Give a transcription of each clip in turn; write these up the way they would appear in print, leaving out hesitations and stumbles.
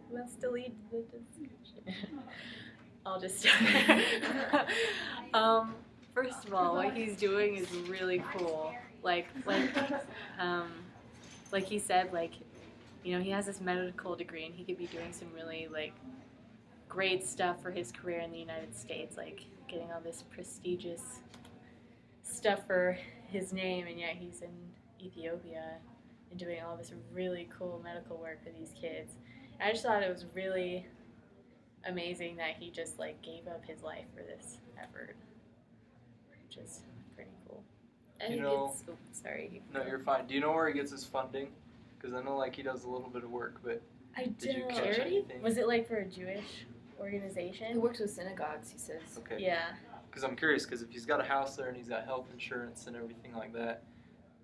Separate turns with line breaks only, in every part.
Who wants to lead the discussion? I'll just first of all, what he's doing is really cool. Um, like he said, he has this medical degree and he could be doing some really great stuff for his career in the United States, like getting all this prestigious stuff for his name, and yet he's in Ethiopia and doing all this really cool medical work for these kids. And I just thought it was really amazing that he just gave up his life for this effort, which is pretty cool.
I think it's. Oh, sorry.
No, you're fine. Do you know where he gets his funding? Because I know he does a little bit of work, but did you catch anything?
Was it for a Jewish organization?
He works with synagogues, he says.
Okay.
Yeah.
Because I'm curious, because if he's got a house there and he's got health insurance and everything like that,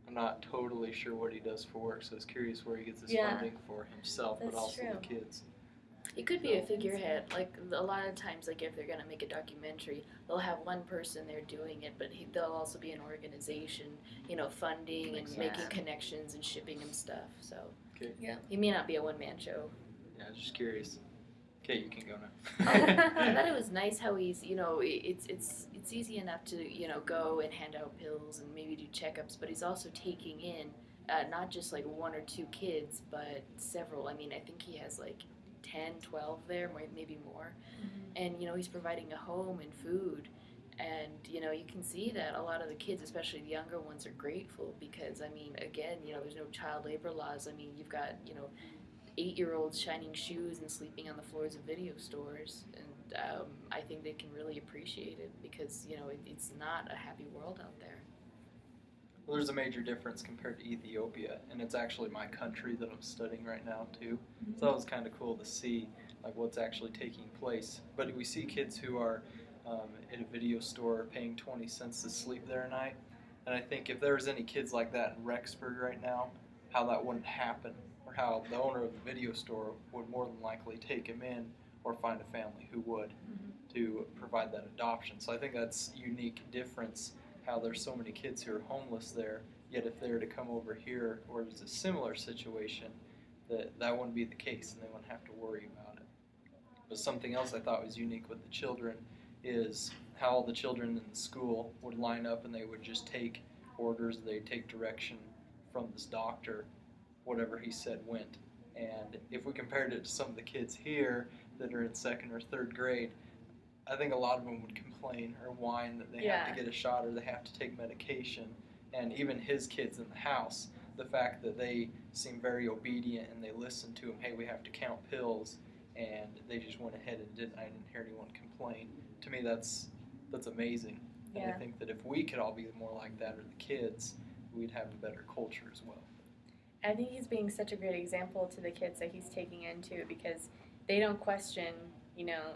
I'm not totally sure what he does for work, so I was curious where he gets his funding for himself, but also the kids.
He could be a figurehead. A lot of times, if they're going to make a documentary, they'll have one person there doing it, but they'll also be an organization, funding and making connections and shipping him stuff. So, yeah, he may not be a one-man show.
Yeah, I was just curious. Okay, you can go now.
I thought it was nice how he's, it's easy enough to, go and hand out pills and maybe do checkups, but he's also taking in not just one or two kids, but several. I mean, I think he has 10, 12 there, maybe more. Mm-hmm. And, he's providing a home and food. And, you can see that a lot of the kids, especially the younger ones, are grateful because, again, there's no child labor laws. You've got, 8-year-olds shining shoes and sleeping on the floors of video stores. And I think they can really appreciate it because, it's not a happy world out there.
Well, there's a major difference compared to Ethiopia, and it's actually my country that I'm studying right now, too. Mm-hmm. So that was kind of cool to see, what's actually taking place. But we see kids who are at a video store paying 20 cents to sleep there a night. And I think if there was any kids like that in Rexburg right now, how that wouldn't happen, or how the owner of the video store would more than likely take him in or find a family who would to provide that adoption. So I think that's a unique difference, how there's so many kids who are homeless there, yet if they were to come over here or it was a similar situation, that wouldn't be the case and they wouldn't have to worry about it. But something else I thought was unique with the children is how all the children in the school would line up and they would just take orders, they'd take direction from this doctor, whatever he said went. And if we compared it to some of the kids here that are in 2nd or 3rd grade, I think a lot of them would complain or whine that they have to get a shot or they have to take medication. And even his kids in the house, the fact that they seem very obedient and they listen to him, hey, we have to count pills, and they just went ahead and did. I didn't hear anyone complain. To me, that's amazing. And I think that if we could all be more like that, or the kids, we'd have a better culture as well.
I think he's being such a great example to the kids that he's taking in too, because they don't question,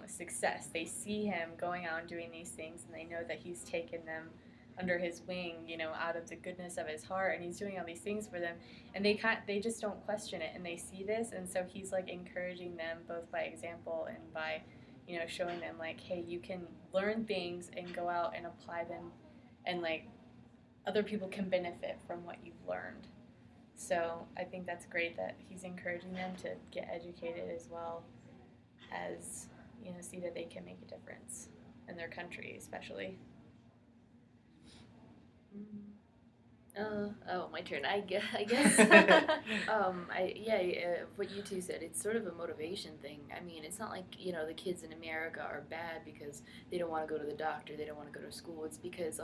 success. They see him going out and doing these things, and they know that he's taken them under his wing, out of the goodness of his heart, and he's doing all these things for them, and they just don't question it, and they see this, and so he's encouraging them both by example and by, showing them hey, you can learn things and go out and apply them, and other people can benefit from what you've learned. So I think that's great that he's encouraging them to get educated as well as, see that they can make a difference in their country, especially.
My turn. I guess. What you two said, it's sort of a motivation thing. It's not like, the kids in America are bad because they don't want to go to the doctor, they don't want to go to school. It's because,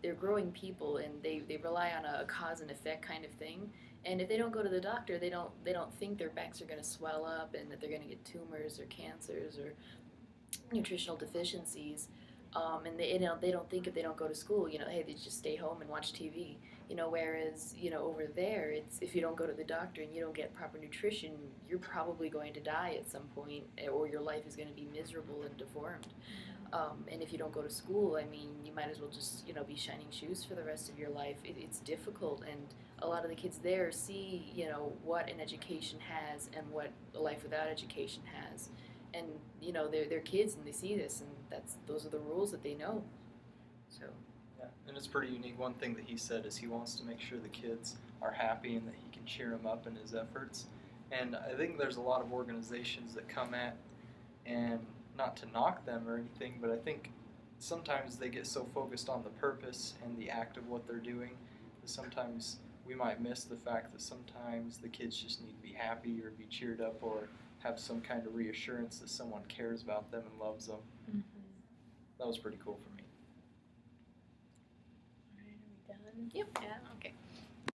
they're growing people and they rely on a cause and effect kind of thing. And if they don't go to the doctor, they don't think their backs are going to swell up and that they're going to get tumors or cancers or nutritional deficiencies. And they don't think if they don't go to school, hey, they just stay home and watch TV. Whereas, over there, it's if you don't go to the doctor and you don't get proper nutrition, you're probably going to die at some point, or your life is going to be miserable and deformed. And if you don't go to school, you might as well just, be shining shoes for the rest of your life. It's difficult, and a lot of the kids there see, what an education has and what a life without education has. And, they're kids and they see this, and those are the rules that they know. So.
Yeah, and it's pretty unique. One thing that he said is he wants to make sure the kids are happy and that he can cheer them up in his efforts. And I think there's a lot of organizations that come at, and not to knock them or anything, but I think sometimes they get so focused on the purpose and the act of what they're doing that sometimes we might miss the fact that sometimes the kids just need to be happy or be cheered up or have some kind of reassurance that someone cares about them and loves them.
Mm-hmm.
That was pretty cool for me.
Alright, are we done?
Yep.
Yeah, okay.